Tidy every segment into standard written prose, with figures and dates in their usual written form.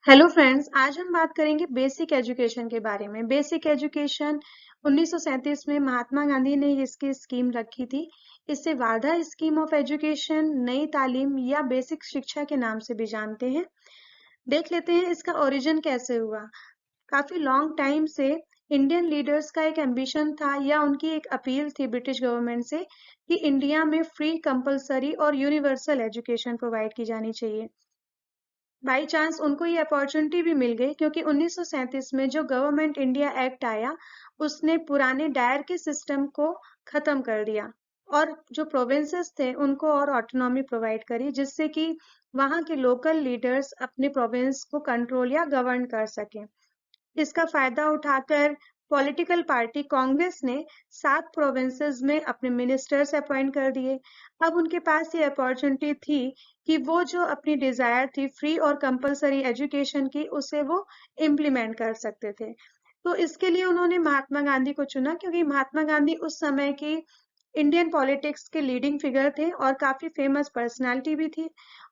Hello friends, आज हम बात करेंगे बेसिक एजुकेशन के बारे में। बेसिक एजुकेशन 1937 में महात्मा गांधी ने इसकी स्कीम रखी थी। इसे वार्धा स्कीम ऑफ एजुकेशन, नई तालीम या बेसिक शिक्षा के नाम से भी जानते हैं। देख लेते हैं इसका ओरिजिन कैसे हुआ। काफी लॉन्ग टाइम से इंडियन लीडर्स का एक एम्बिशन था या उनकी एक अपील थी ब्रिटिश गवर्नमेंट से कि इंडिया में फ्री, कंपलसरी और यूनिवर्सल एजुकेशन प्रोवाइड की जानी चाहिए। बाई चांस उनको ये अपॉर्चुनिटी भी मिल गई क्योंकि 1937 में जो गवर्नमेंट इंडिया एक्ट आया उसने पुराने डायर के सिस्टम को खत्म कर दिया और जो प्रोविंसेस थे उनको और ऑटोनॉमी प्रोवाइड करी, जिससे कि वहाँ के लोकल लीडर्स अपने प्रोविंस को कंट्रोल या गवर्न कर सकें। इसका फायदा उठाकर पॉलिटिकल पार्टी कांग्रेस ने 7 प्रोविंसेस में अपने मिनिस्टर्स अपॉइंट कर दिए। अब उनके पास ये अपॉर्चुनिटी थी कि वो जो अपनी डिजायर थी फ्री और कंपलसरी एजुकेशन की, उसे वो इम्प्लीमेंट कर सकते थे। तो इसके लिए उन्होंने महात्मा गांधी को चुना क्योंकि महात्मा गांधी उस समय की इंडियन पॉलिटिक्स के लीडिंग फिगर थे और काफी फेमस पर्सनालिटी भी थी।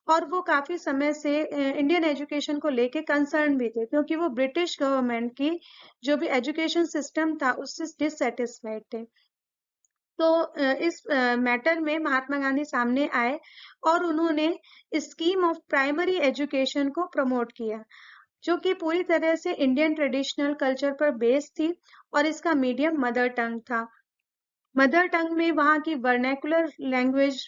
और वो काफी समय से इंडियन एजुकेशन को लेके कंसर्न भी थे क्योंकि वो ब्रिटिश गवर्नमेंट की जो भी एजुकेशन सिस्टम था उससे डिससेटिस्फाइड थे। तो इस मैटर में महात्मा गांधी सामने आए और उन्होंने स्कीम ऑफ प्राइमरी एजुकेशन को प्रमोट किया, जो कि पूरी तरह से इंडियन ट्रेडिशनल कल्चर पर बेस्ड थी और इसका मीडियम मदर टंग था। मदर टंग में वहाँ की वर्नैकुलर लैंग्वेज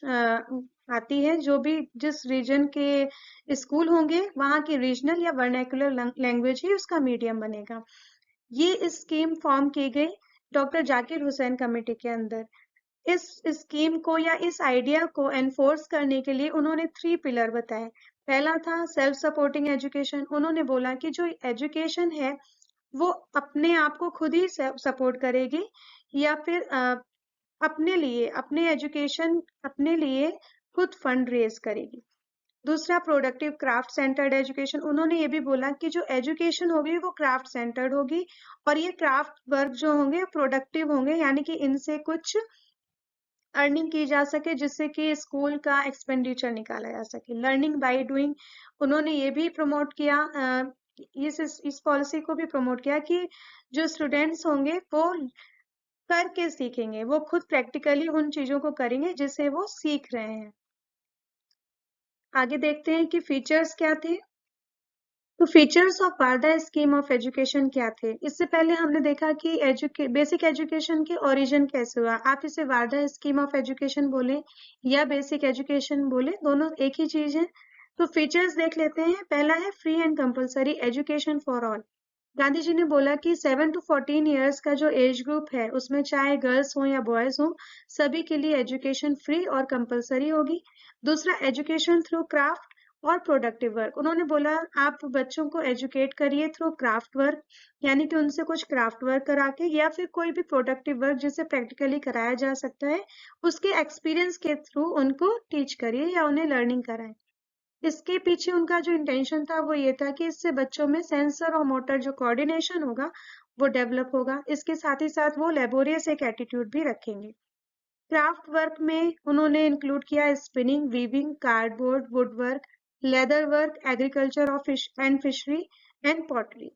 आती है। जो भी जिस रीजन के स्कूल होंगे वहाँ की रीजनल या वर्नैकुलर लैंग्वेज ही उसका मीडियम बनेगा। ये स्कीम फॉर्म की गई डॉक्टर जाकिर हुसैन कमेटी के अंदर। इस स्कीम को या इस आइडिया को एनफोर्स करने के लिए उन्होंने 3 पिलर बताए। पहला था सेल्फ सपोर्टिंग एजुकेशन। उन्होंने बोला कि जो एजुकेशन है वो अपने आप को खुद ही सपोर्ट करेगी या फिर अपने लिए अपने एजुकेशन अपने लिए खुद फंड रेज करेगी। दूसरा प्रोडक्टिव क्राफ्ट सेंटर्ड एजुकेशन। उन्होंने ये भी बोला कि जो एजुकेशन होगी वो क्राफ्ट सेंटर्ड होगी और ये क्राफ्ट वर्क जो होंगे प्रोडक्टिव होंगे, यानी कि इनसे कुछ अर्निंग की जा सके जिससे कि स्कूल का एक्सपेंडिचर निकाला जा सके। लर्निंग बाय डूइंग उन्होंने ये भी प्रमोट किया, इस पॉलिसी को भी प्रमोट किया कि जो स्टूडेंट्स होंगे वो करके सीखेंगे, वो खुद प्रैक्टिकली उन चीजों को करेंगे जिसे वो सीख रहे हैं। आगे देखते हैं कि फीचर्स क्या थे। तो features of Wardha scheme of education क्या थे। इससे पहले हमने देखा कि बेसिक एजुकेशन के ओरिजिन कैसे हुआ। आप इसे वार्धा स्कीम ऑफ एजुकेशन बोले या बेसिक एजुकेशन बोले, दोनों एक ही चीज है। तो फीचर्स देख लेते हैं। पहला है free and compulsory education for all. Gandhi ji ने बोला कि 7 to 14 ईयर्स का जो एज ग्रुप है उसमें चाहे गर्ल्स हो या बॉयज हो, सभी के लिए एजुकेशन फ्री और कंपलसरी होगी। दूसरा, एजुकेशन थ्रू क्राफ्ट और प्रोडक्टिव वर्क। उन्होंने बोला आप बच्चों को एजुकेट करिए थ्रू क्राफ्ट वर्क, यानी कि उनसे कुछ क्राफ्ट वर्क करा के या फिर कोई भी प्रोडक्टिव वर्क जिसे प्रैक्टिकली कराया जा सकता है उसके एक्सपीरियंस के थ्रू उनको टीच करिए या उन्हें लर्निंग कराएं। इसके पीछे उनका जो इंटेंशन था वो ये था कि इससे बच्चों में सेंसर और मोटर जो कोऑर्डिनेशन होगा वो डेवलप होगा। इसके साथ ही साथ वो लेबोरियस एक एटीट्यूड भी रखेंगे। क्राफ्ट वर्क में उन्होंने इंक्लूड किया spinning, weaving, cardboard, wood work, leather work, agriculture और fish and fishery and pottery.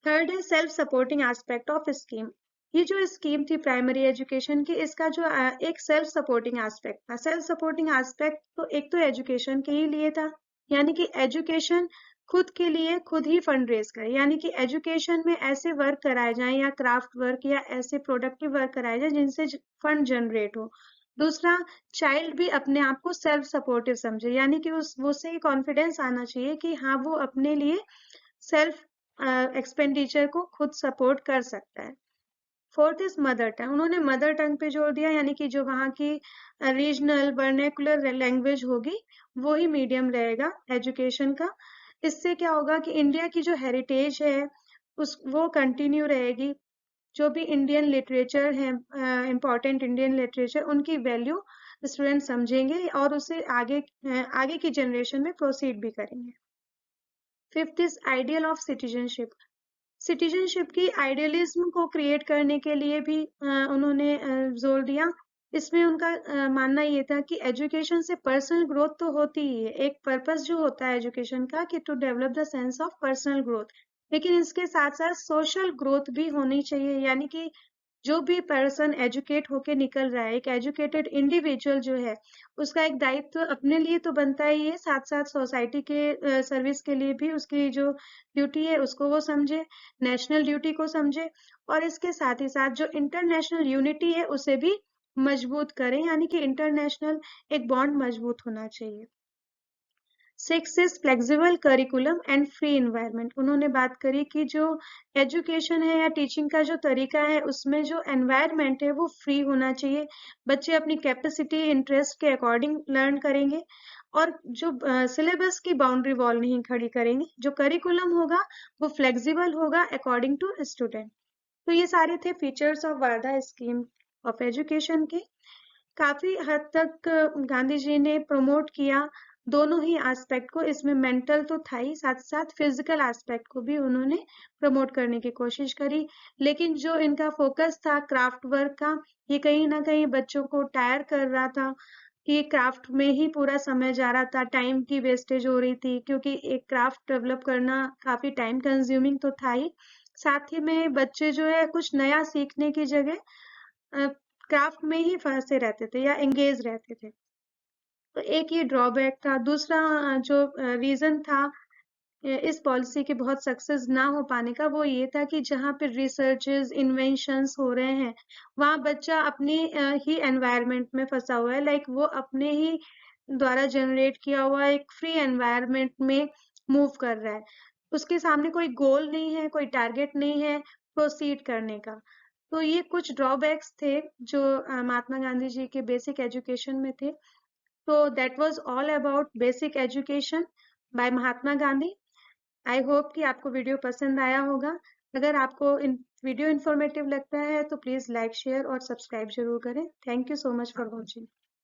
Third है self supporting aspect of scheme. ये जो स्कीम थी प्राइमरी एजुकेशन की, इसका जो एक सेल्फ सपोर्टिंग एस्पेक्ट था। सेल्फ सपोर्टिंग एस्पेक्ट तो एक तो एजुकेशन के ही लिए था, यानी कि एजुकेशन खुद के लिए खुद ही फंड रेज करे, यानी कि एजुकेशन में ऐसे वर्क कराए जाएं या क्राफ्ट वर्क या ऐसे प्रोडक्टिव वर्क कराए जाए जिनसे फंड जनरेट हो। दूसरा, चाइल्ड भी अपने आप को सेल्फ सपोर्टिव समझे, यानी कि उसे कॉन्फिडेंस आना चाहिए कि हाँ वो अपने लिए सेल्फ एक्सपेंडिचर को खुद सपोर्ट कर सकता है। Fourth is mother tongue. उन्होंने मदर टंग पे जोर दिया, यानी कि जो वहाँ की रीजनल वर्नेकुलर लैंग्वेज होगी वो ही मीडियम रहेगा एजुकेशन का। इससे क्या होगा कि इंडिया की जो हेरिटेज है वो कंटिन्यू रहेगी। जो भी इंडियन लिटरेचर है, इम्पोर्टेंट इंडियन लिटरेचर, उनकी वैल्यू स्टूडेंट समझेंगे और उसे आगे की जनरेशन में प्रोसीड भी करेंगे। Fifth is ideal of citizenship. Citizenship की आइडियलिज्म को क्रिएट करने के लिए भी उन्होंने जोर दिया। इसमें उनका मानना ये था कि एजुकेशन से पर्सनल ग्रोथ तो होती ही है, एक पर्पस जो होता है एजुकेशन का कि to develop the sense of personal growth, लेकिन इसके साथ साथ सोशल ग्रोथ भी होनी चाहिए। यानी कि जो भी पर्सन एजुकेट होके निकल रहा है, एक एजुकेटेड इंडिविजुअल जो है, उसका एक दायित्व अपने लिए तो बनता ही है, साथ साथ सोसाइटी के सर्विस के लिए भी उसकी जो ड्यूटी है उसको वो समझे, नेशनल ड्यूटी को समझे, और इसके साथ ही साथ जो इंटरनेशनल यूनिटी है उसे भी मजबूत करें, यानी कि इंटरनेशनल एक बॉन्ड मजबूत होना चाहिए। 6 is flexible curriculum and free environment. उन्होंने बात करी कि जो एजुकेशन है या टीचिंग का जो तरीका है उसमें जो एनवायरमेंट है वो फ्री होना चाहिए, बच्चे अपनी कैपेसिटी इंटरेस्ट के अकॉर्डिंग लर्न करेंगे, और जो सिलेबस की बाउंड्री वॉल नहीं खड़ी करेंगे, जो करिकुलम होगा वो फ्लेक्सिबल होगा अकॉर्डिंग टू स्टूडेंट। तो ये सारे थे features of Wardha scheme of education के। काफी हद तक गांधी जी ने प्रमोट किया दोनों ही एस्पेक्ट को, इसमें मेंटल तो था ही, साथ साथ फिजिकल एस्पेक्ट को भी उन्होंने प्रमोट करने की कोशिश करी। लेकिन जो इनका फोकस था क्राफ्ट वर्क का, ये कहीं ना कहीं बच्चों को टायर कर रहा था कि क्राफ्ट में ही पूरा समय जा रहा था, टाइम की वेस्टेज हो रही थी, क्योंकि एक क्राफ्ट डेवलप करना काफी टाइम कंज्यूमिंग तो था ही, साथ ही में बच्चे जो है कुछ नया सीखने की जगह क्राफ्ट में ही फंसे रहते थे या एंगेज रहते थे। तो एक ये ड्रॉबैक था। दूसरा जो रीजन था इस पॉलिसी के बहुत सक्सेस ना हो पाने का, वो ये था कि जहाँ पे रिसर्चेस इन्वेंशंस हो रहे हैं वहाँ बच्चा अपनी ही एनवायरनमेंट में फंसा हुआ है, लाइक वो अपने ही द्वारा जनरेट किया हुआ एक फ्री एनवायरनमेंट में मूव कर रहा है, उसके सामने कोई गोल नहीं है, कोई टारगेट नहीं है प्रोसीड करने का। तो ये कुछ ड्रॉबैक्स थे जो महात्मा गांधी जी के बेसिक एजुकेशन में थे। तो that was all about basic education by Mahatma Gandhi. I hope कि आपको वीडियो पसंद आया होगा। अगर आपको वीडियो इन्फॉर्मेटिव लगता है तो प्लीज लाइक शेयर और सब्सक्राइब जरूर करें। Thank you so much for watching.